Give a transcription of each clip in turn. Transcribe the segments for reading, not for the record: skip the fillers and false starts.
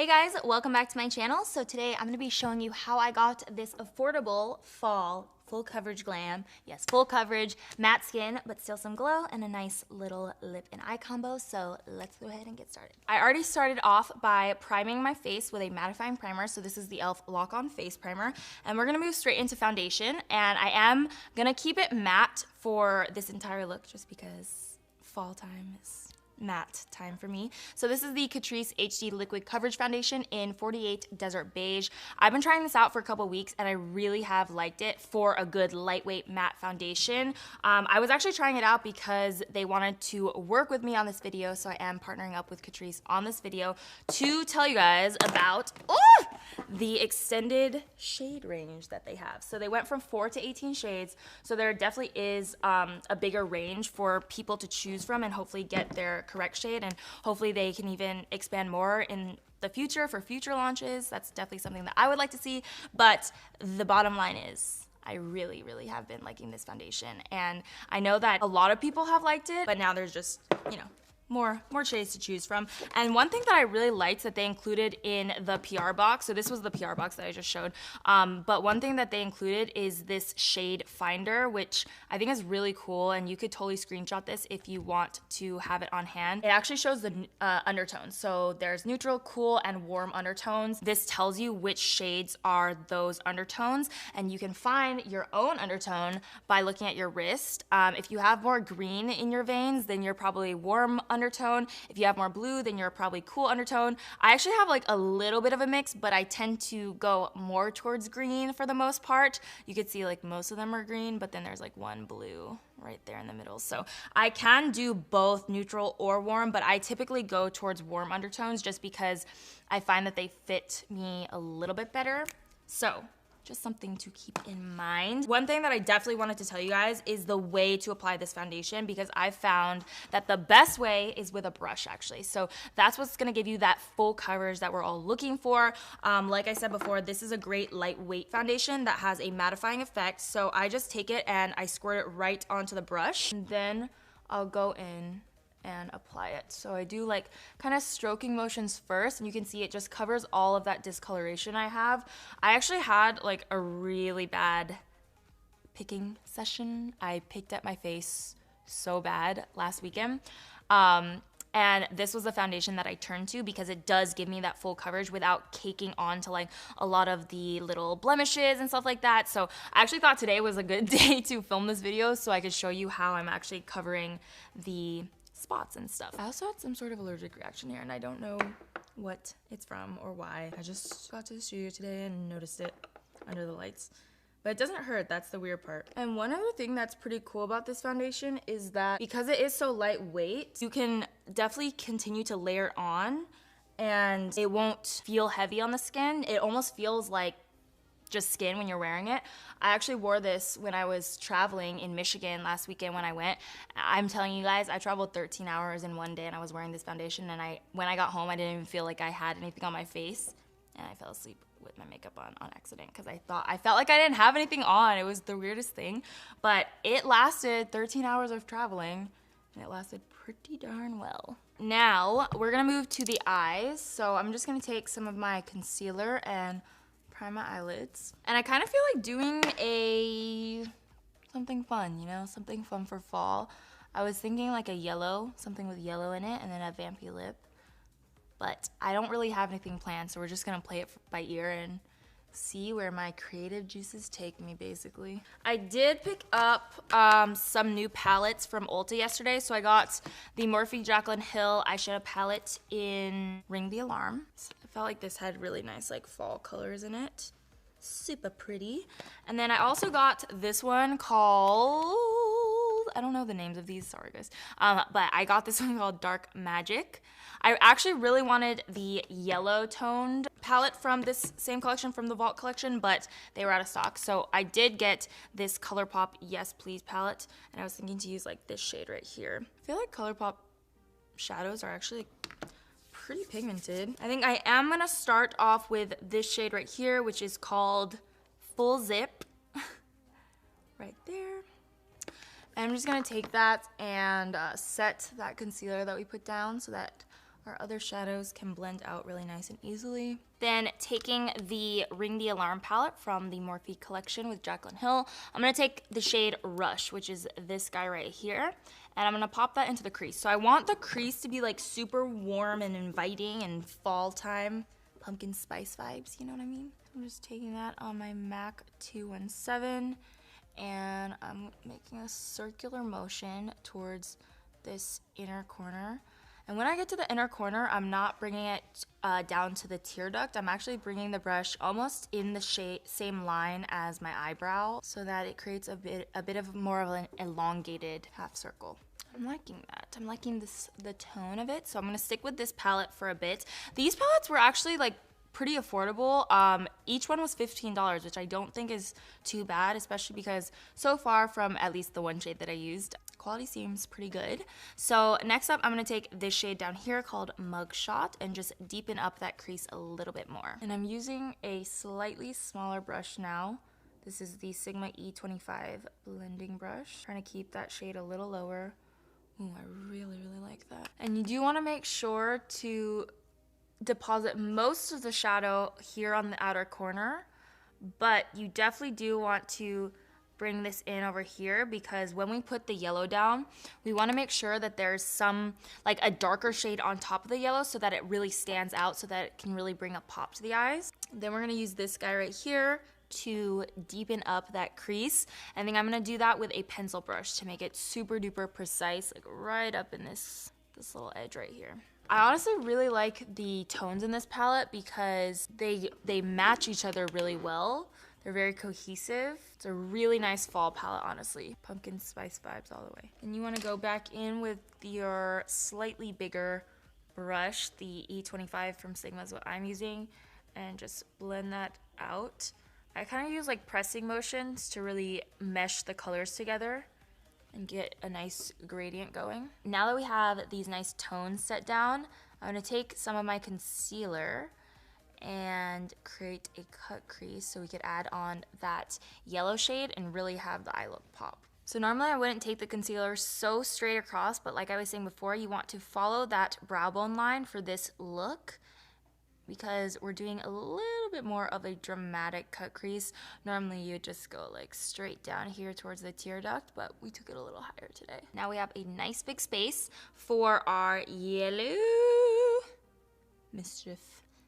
Hey guys, welcome back to my channel. So today I'm going to be showing you how I got this affordable fall full coverage glam. Yes, full coverage, matte skin, but still some glow and a nice little lip and eye combo. So let's go ahead and get started. I already started off by priming my face with a mattifying primer. So this is the e.l.f. Lock On Face Primer. And we're going to move straight into foundation. And I am going to keep it matte for this entire look just because fall time is matte time for me. So this is the Catrice HD Liquid Coverage Foundation in 48 Desert Beige. I've been trying this out for a couple weeks and I really have liked it for a good lightweight matte foundation. I was actually trying it out because they wanted to work with me on this video, so I am partnering up with Catrice on this video to tell you guys about the extended shade range that they have. So they went from 4 to 18 shades, so there definitely is a bigger range for people to choose from and hopefully get their correct shade, and hopefully they can even expand more in the future for future launches. That's definitely something that I would like to see, but the bottom line is I really, really have been liking this foundation, and I know that a lot of people have liked it, but now there's just, you know, more shades to choose from. And one thing that I really liked that they included in the PR box, so this was the PR box that I just showed, but one thing that they included is this shade finder, which I think is really cool, and you could totally screenshot this if you want to have it on hand. It actually shows the undertones, so there's neutral, cool, and warm undertones. This tells you which shades are those undertones, and you can find your own undertone by looking at your wrist. If you have more green in your veins, then you're probably warm undertone. If you have more blue, then you're probably cool undertone. I actually have like a little bit of a mix, but I tend to go more towards green for the most part. You could see like most of them are green, but then there's like one blue right there in the middle. So I can do both neutral or warm, but I typically go towards warm undertones just because I find that they fit me a little bit better. So just something to keep in mind. One thing that I definitely wanted to tell you guys is the way to apply this foundation, because I've found that the best way is with a brush actually. So that's what's gonna give you that full coverage that we're all looking for. Like I said before, this is a great lightweight foundation that has a mattifying effect. So I just take it and I squirt it right onto the brush, and then I'll go in and apply it. So I do like kind of stroking motions first, and you can see it just covers all of that discoloration I have. I actually had like a really bad picking session. I picked at my face so bad last weekend. And this was the foundation that I turned to because it does give me that full coverage without caking on to like a lot of the little blemishes and stuff like that. So I actually thought today was a good day to film this video so I could show you how I'm actually covering the spots and stuff. I also had some sort of allergic reaction here, and I don't know what it's from or why. I just got to the studio today and noticed it under the lights. But it doesn't hurt, that's the weird part. And one other thing that's pretty cool about this foundation is that because it is so lightweight, you can definitely continue to layer on and it won't feel heavy on the skin. It almost feels like just skin when you're wearing it. I actually wore this when I was traveling in Michigan last weekend when I went. I'm telling you guys, I traveled 13 hours in one day and I was wearing this foundation, and when I got home, I didn't even feel like I had anything on my face, and I fell asleep with my makeup on accident because I felt like I didn't have anything on. It was the weirdest thing, but it lasted 13 hours of traveling and it lasted pretty darn well. Now we're gonna move to the eyes. So I'm just gonna take some of my concealer and prime my eyelids. And I kind of feel like doing something fun, you know, something fun for fall. I was thinking like a yellow, something with yellow in it, and then a vampy lip. But I don't really have anything planned, so we're just gonna play it by ear and see where my creative juices take me, basically. I did pick up some new palettes from Ulta yesterday. So I got the Morphe Jaclyn Hill eyeshadow palette in Ring the Alarm. I felt like this had really nice like fall colors in it. Super pretty. And then I also got this one called, I don't know the names of these, sorry guys. But I got this one called Dark Magic. I actually really wanted the yellow toned palette from this same collection, from the Vault collection, but they were out of stock. So I did get this ColourPop Yes Please palette, and I was thinking to use like this shade right here. I feel like ColourPop shadows are actually pretty pigmented. I think I am gonna start off with this shade right here, which is called Full Zip. Right there. And I'm just gonna take that and set that concealer that we put down so that our other shadows can blend out really nice and easily. Then taking the Ring the Alarm palette from the Morphe collection with Jaclyn Hill, I'm gonna take the shade Rush, which is this guy right here, and I'm gonna pop that into the crease. So I want the crease to be like super warm and inviting and fall time, pumpkin spice vibes, you know what I mean? I'm just taking that on my MAC 217, and I'm making a circular motion towards this inner corner. And when I get to the inner corner, I'm not bringing it down to the tear duct. I'm actually bringing the brush almost in the same line as my eyebrow so that it creates a bit of more of an elongated half circle. I'm liking that. I'm liking the tone of it. So I'm gonna stick with this palette for a bit. These palettes were actually like pretty affordable. Each one was $15, which I don't think is too bad, especially because so far from at least the one shade that I used, quality seems pretty good. So next up, I'm gonna take this shade down here called Mugshot and just deepen up that crease a little bit more. And I'm using a slightly smaller brush now. This is the Sigma E25 blending brush. Trying to keep that shade a little lower. Ooh, I really, really like that. And you do wanna make sure to deposit most of the shadow here on the outer corner, but you definitely do want to bring this in over here because when we put the yellow down, we want to make sure that there's some, like a darker shade on top of the yellow so that it really stands out, so that it can really bring a pop to the eyes. Then we're going to use this guy right here to deepen up that crease. I think I'm going to do that with a pencil brush to make it super duper precise, like right up in this little edge right here. I honestly really like the tones in this palette because they match each other really well. They're very cohesive. It's a really nice fall palette, honestly. Pumpkin spice vibes all the way. And you want to go back in with your slightly bigger brush, the E25 from Sigma is what I'm using, and just blend that out. I kind of use like pressing motions to really mesh the colors together and get a nice gradient going. Now that we have these nice tones set down, I'm gonna take some of my concealer and create a cut crease so we could add on that yellow shade and really have the eye look pop. So normally I wouldn't take the concealer so straight across, but like I was saying before, you want to follow that brow bone line for this look because we're doing a little bit more of a dramatic cut crease. Normally you just go like straight down here towards the tear duct, but we took it a little higher today. Now we have a nice big space for our yellow Mischief.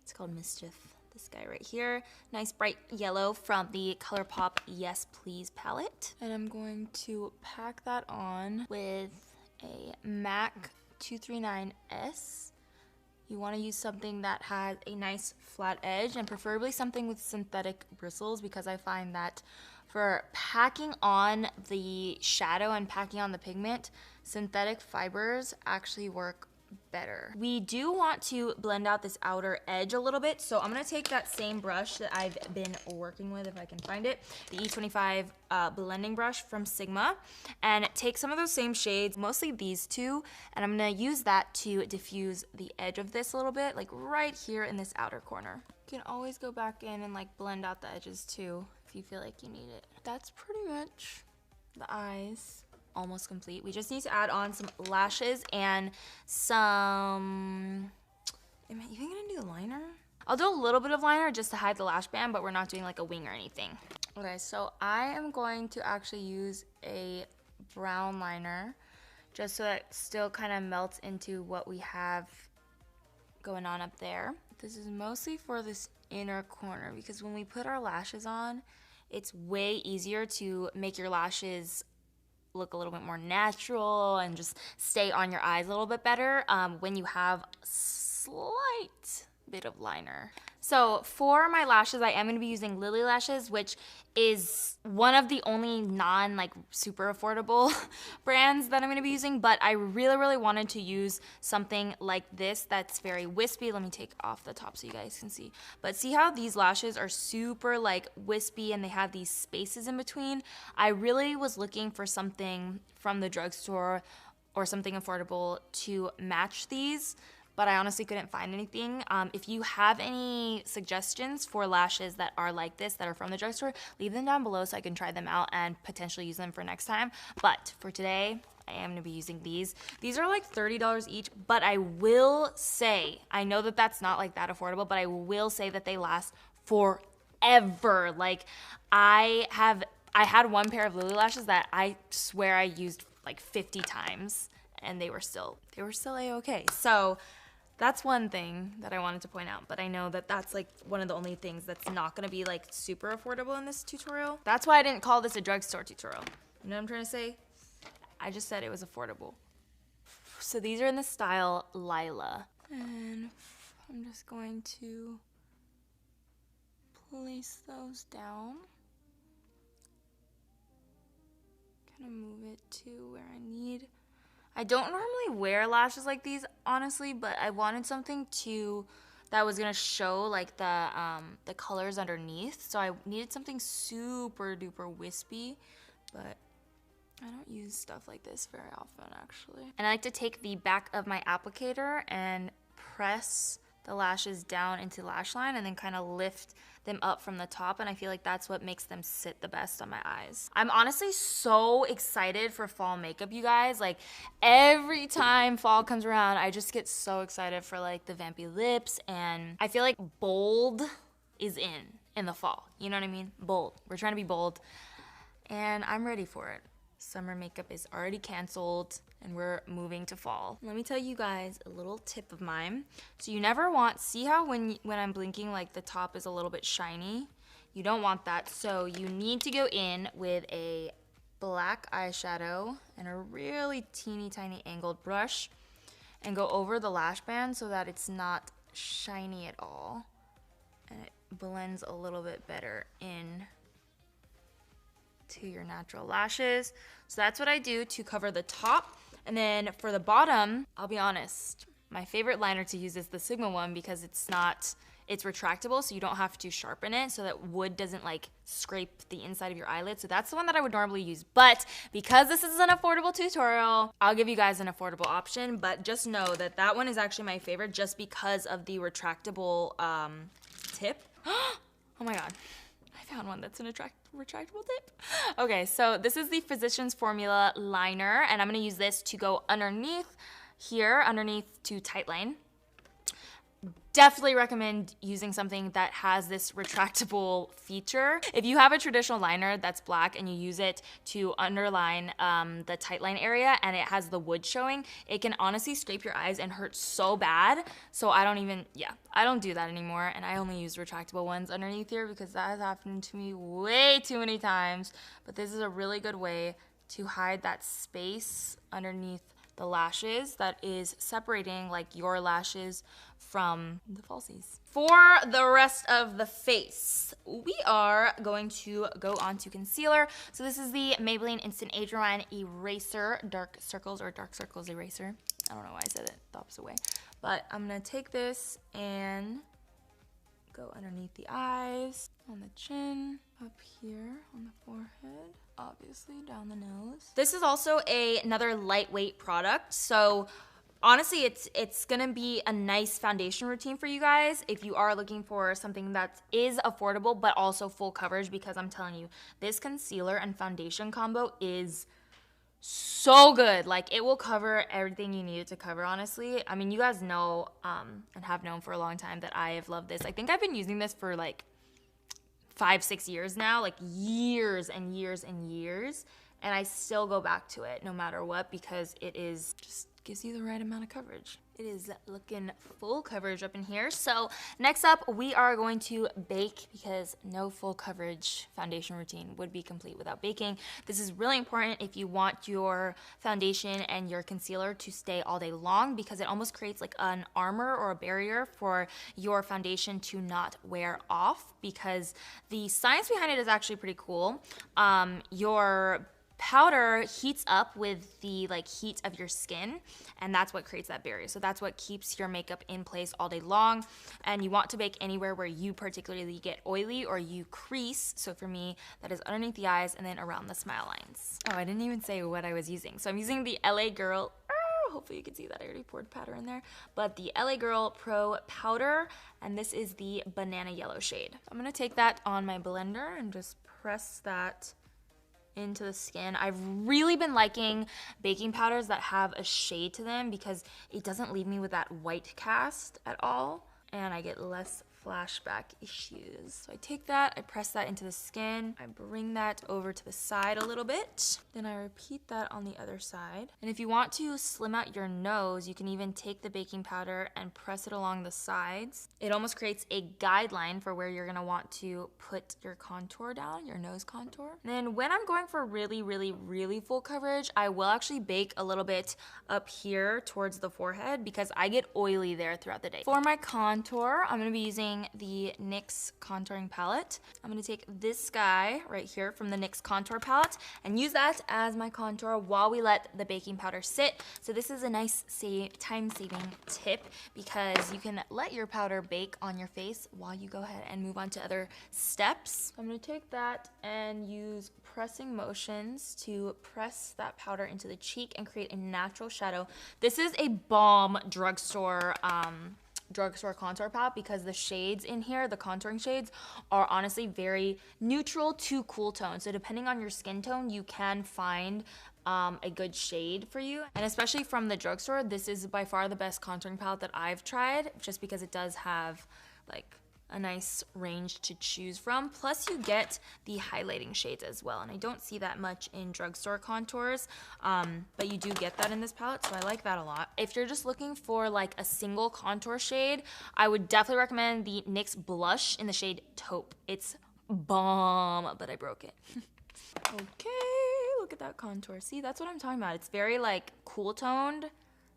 It's called Mischief. This guy right here. Nice bright yellow from the ColourPop Yes Please palette. And I'm going to pack that on with a MAC 239S. You want to use something that has a nice flat edge and preferably something with synthetic bristles because I find that for packing on the shadow and packing on the pigment, synthetic fibers actually work better. We do want to blend out this outer edge a little bit, so I'm going to take that same brush that I've been working with, if I can find it, the E25 blending brush from Sigma, and take some of those same shades, mostly these two, and I'm going to use that to diffuse the edge of this a little bit, like right here in this outer corner. You can always go back in and like blend out the edges too if you feel like you need it. That's pretty much the eyes. Almost complete. We just need to add on some lashes and some, am I even gonna do the liner? I'll do a little bit of liner just to hide the lash band, but we're not doing like a wing or anything. Okay, so I am going to actually use a brown liner just so that it still kind of melts into what we have going on up there. This is mostly for this inner corner because when we put our lashes on, it's way easier to make your lashes look a little bit more natural and just stay on your eyes a little bit better when you have slight bit of liner. So for my lashes, I am going to be using Lily Lashes, which is one of the only non like super affordable brands that I'm going to be using, but I really wanted to use something like this that's very wispy. Let me take off the top so you guys can see. But see how these lashes are super like wispy and they have these spaces in between? I really was looking for something from the drugstore or something affordable to match these, but I honestly couldn't find anything. If you have any suggestions for lashes that are like this, that are from the drugstore, leave them down below so I can try them out and potentially use them for next time. But for today, I am gonna be using these. These are like $30 each, but I will say, I know that that's not like that affordable, but I will say that they last forever. Like I had one pair of Lily lashes that I swear I used like 50 times and they were still a-okay. So that's one thing that I wanted to point out, but I know that that's like one of the only things that's not gonna be like super affordable in this tutorial. That's why I didn't call this a drugstore tutorial. You know what I'm trying to say? I just said it was affordable. So these are in the style Lila. And I'm just going to place those down. Kind of move it to where I need. I don't normally wear lashes like these, honestly, but I wanted something that was gonna show like the colors underneath. So I needed something super duper wispy, but I don't use stuff like this very often, actually. And I like to take the back of my applicator and press the lashes down into lash line and then kind of lift them up from the top, and I feel like that's what makes them sit the best on my eyes. I'm honestly so excited for fall makeup, you guys. Like every time fall comes around, I just get so excited for like the vampy lips, and I feel like bold is in the fall. You know what I mean? Bold. We're trying to be bold, and I'm ready for it. Summer makeup is already canceled and we're moving to fall. Let me tell you guys a little tip of mine. So you never want, see how when I'm blinking, like the top is a little bit shiny? You don't want that. So you need to go in with a black eyeshadow and a really teeny tiny angled brush and go over the lash band so that it's not shiny at all. And it blends a little bit better in to your natural lashes. So that's what I do to cover the top. And then for the bottom, I'll be honest, my favorite liner to use is the Sigma one because it's retractable, so you don't have to sharpen it so that wood doesn't like scrape the inside of your eyelid. So that's the one that I would normally use. But because this is an affordable tutorial, I'll give you guys an affordable option, but just know that that one is actually my favorite just because of the retractable tip. Oh my God. Found one that's an retractable tip. Okay, so this is the Physicians Formula liner, and I'm gonna use this to go underneath here, underneath to tightline. Definitely recommend using something that has this retractable feature. If you have a traditional liner that's black and you use it to underline the tightline area and it has the wood showing, it can honestly scrape your eyes and hurt so bad. So I don't do that anymore, and I only use retractable ones underneath here because that has happened to me way too many times. But this is a really good way to hide that space underneath the lashes that is separating like your lashes from the falsies. For the rest of the face, we are going to go on to concealer. So this is the Maybelline Instant Age Rewind Eraser Dark Circles Eraser. I don't know why I said it the opposite way, but I'm gonna take this and go underneath the eyes, on the chin, up here on the forehead, obviously down the nose. This is also another lightweight product, so honestly it's gonna be a nice foundation routine for you guys if you are looking for something that is affordable but also full coverage, because I'm telling you, this concealer and foundation combo is so good. Like, it will cover everything you need it to cover, honestly. I mean, you guys know and have known for a long time that I have loved this. I think I've been using this for like 5-6 years now, like years and years and years, and I still go back to it no matter what because it is just gives you the right amount of coverage. It is looking full coverage up in here. So next up, we are going to bake because no full coverage foundation routine would be complete without baking. This is really important if you want your foundation and your concealer to stay all day long because it almost creates like an armor or a barrier for your foundation to not wear off, because the science behind it is actually pretty cool. Your powder heats up with the heat of your skin, and that's what creates that barrier. So that's what keeps your makeup in place all day long. And you want to bake anywhere where you particularly get oily or you crease. So for me, that is underneath the eyes and then around the smile lines. Oh, I didn't even say what I was using. So I'm using the LA Girl, hopefully you can see that I already poured powder in there, but the LA Girl Pro powder, and this is the banana yellow shade. I'm gonna take that on my blender and just press that into the skin. I've really been liking baking powders that have a shade to them because it doesn't leave me with that white cast at all, and I get less flashback issues. So I take that, I press that into the skin, I bring that over to the side a little bit, then I repeat that on the other side. And if you want to slim out your nose, you can even take the baking powder and press it along the sides. It almost creates a guideline for where you're gonna want to put your contour down, your nose contour. And then when I'm going for really, really, really full coverage, I will actually bake a little bit up here towards the forehead because I get oily there throughout the day. For my contour, I'm gonna be using the NYX contouring palette. I'm gonna take this guy right here from the NYX contour palette and use that as my contour while we let the baking powder sit. So this is a nice time-saving tip because you can let your powder bake on your face while you go ahead and move on to other steps. I'm gonna take that and use pressing motions to press that powder into the cheek and create a natural shadow. This is a bomb drugstore contour palette because the shades in here, the contouring shades, are honestly very neutral to cool tone. So depending on your skin tone, you can find a good shade for you. And especially from the drugstore, this is by far the best contouring palette that I've tried, just because it does have like a nice range to choose from. Plus you get the highlighting shades as well. And I don't see that much in drugstore contours, but you do get that in this palette, so I like that a lot. If you're just looking for like a single contour shade, I would definitely recommend the NYX blush in the shade Taupe. It's bomb, but I broke it. Okay, look at that contour. See, that's what I'm talking about. It's very like cool toned.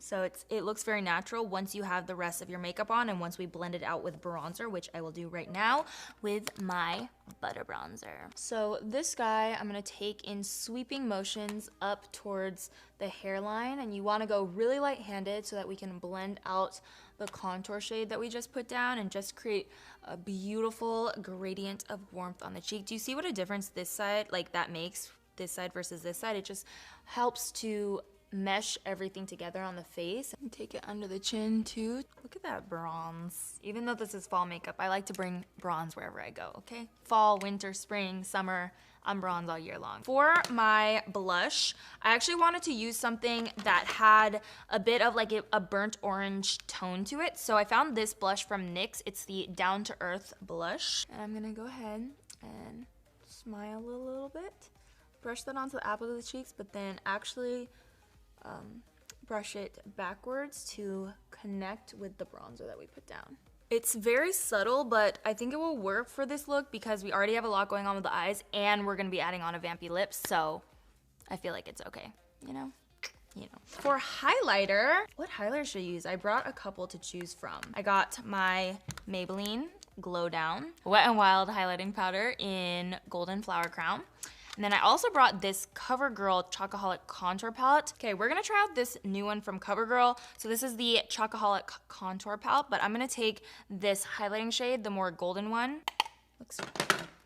So it looks very natural once you have the rest of your makeup on and once we blend it out with bronzer, which I will do right now with my butter bronzer. So this guy, I'm gonna take in sweeping motions up towards the hairline, and you wanna go really light-handed so that we can blend out the contour shade that we just put down and just create a beautiful gradient of warmth on the cheek. Do you see what a difference this side, like that makes, this side versus this side? It just helps to mesh everything together on the face. And take it under the chin too. Look at that bronze. Even though this is fall makeup, I like to bring bronze wherever I go, okay? Fall, winter, spring, summer, I'm bronze all year long. For my blush, I actually wanted to use something that had a bit of like a burnt orange tone to it. So I found this blush from NYX. It's the Down to Earth blush. And I'm gonna go ahead and smile a little bit. Brush that onto the apples of the cheeks, but then actually brush it backwards to connect with the bronzer that we put down. It's very subtle, but I think it will work for this look because we already have a lot going on with the eyes and we're gonna be adding on a vampy lips, so I feel like it's okay, you know? For highlighter, what highlighter should I use? I brought a couple to choose from. I got my Maybelline Glow Down Wet n Wild highlighting powder in Golden Flower Crown. And then I also brought this CoverGirl Chocoholic Contour Palette. Okay, we're gonna try out this new one from CoverGirl. So this is the Chocoholic Contour Palette, but I'm gonna take this highlighting shade, the more golden one. Looks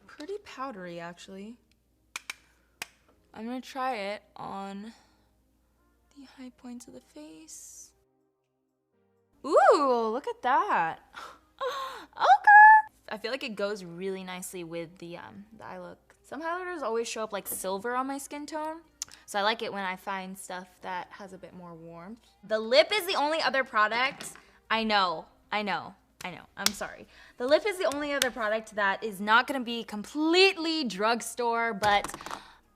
pretty powdery, actually. I'm gonna try it on the high points of the face. Ooh, look at that. Okay. I feel like it goes really nicely with the eye look. Some highlighters always show up like silver on my skin tone, so I like it when I find stuff that has a bit more warmth. The lip is the only other product, I know, I'm sorry. The lip is the only other product that is not gonna be completely drugstore, but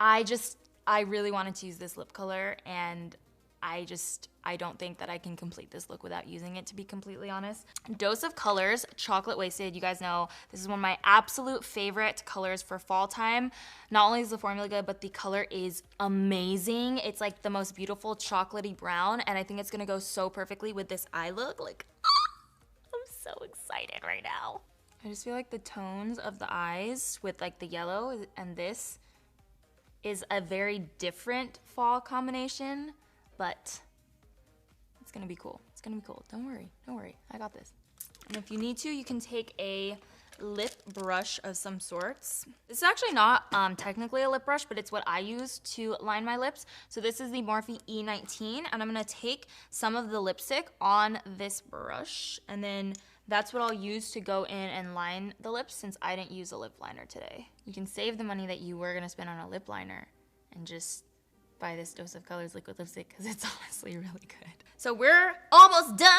I really wanted to use this lip color, and I don't think that I can complete this look without using it, to be completely honest. Dose of Colors Chocolate Wasted. You guys know this is one of my absolute favorite colors for fall time. Not only is the formula good, but the color is amazing. It's like the most beautiful chocolatey brown, and I think it's gonna go so perfectly with this eye look. Like, I'm so excited right now. I just feel like the tones of the eyes with like the yellow and this is a very different fall combination, but it's gonna be cool. It's gonna be cool. Don't worry, I got this. And if you need to, you can take a lip brush of some sorts. This is actually not technically a lip brush, but it's what I use to line my lips. So this is the Morphe E19, and I'm gonna take some of the lipstick on this brush, and then that's what I'll use to go in and line the lips since I didn't use a lip liner today. You can save the money that you were gonna spend on a lip liner and just buy this Dose of Colors liquid lipstick because it's honestly really good. So we're almost done.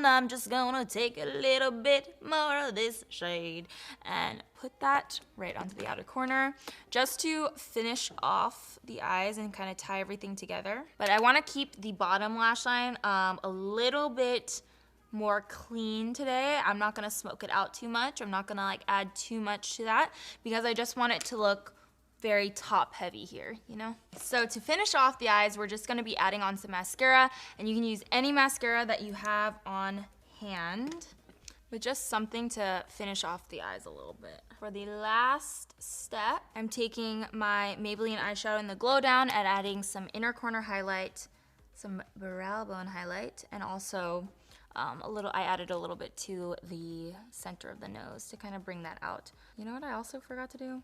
I'm just gonna take a little bit more of this shade and put that right onto the outer corner just to finish off the eyes and kind of tie everything together. But I want to keep the bottom lash line a little bit more clean today. I'm not gonna smoke it out too much. I'm not gonna like add too much to that because I just want it to look very top heavy here, you know? So to finish off the eyes, we're just gonna be adding on some mascara, and you can use any mascara that you have on hand, but just something to finish off the eyes a little bit. For the last step, I'm taking my Maybelline eyeshadow in the Glow Down and adding some inner corner highlight, some brow bone highlight, and also I added a little bit to the center of the nose to kind of bring that out. You know what I also forgot to do?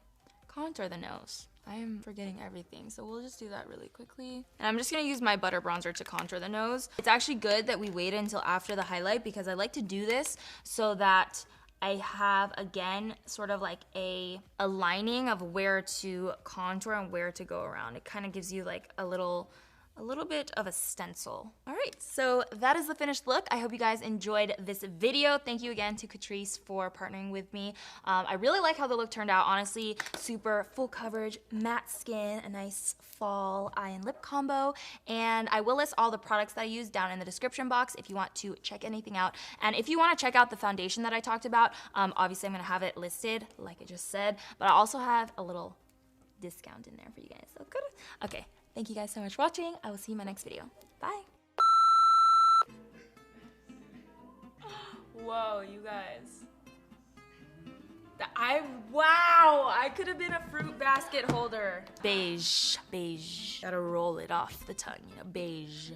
Contour the nose. I am forgetting everything, so we'll just do that really quickly. And I'm just gonna use my butter bronzer to contour the nose. It's actually good that we waited until after the highlight because I like to do this so that I have, again, sort of like a lining of where to contour and where to go around. It kind of gives you like a little bit of a stencil. All right, so that is the finished look. I hope you guys enjoyed this video. Thank you again to Catrice for partnering with me. I really like how the look turned out, honestly. Super full coverage, matte skin, a nice fall eye and lip combo. And I will list all the products that I use down in the description box if you want to check anything out. And if you want to check out the foundation that I talked about, obviously I'm gonna have it listed like I just said, but I also have a little discount in there for you guys, so good. Okay. Thank you guys so much for watching. I will see you in my next video. Bye. Whoa, you guys. Wow, I could have been a fruit basket holder. Beige, beige. Gotta roll it off the tongue, you know, beige.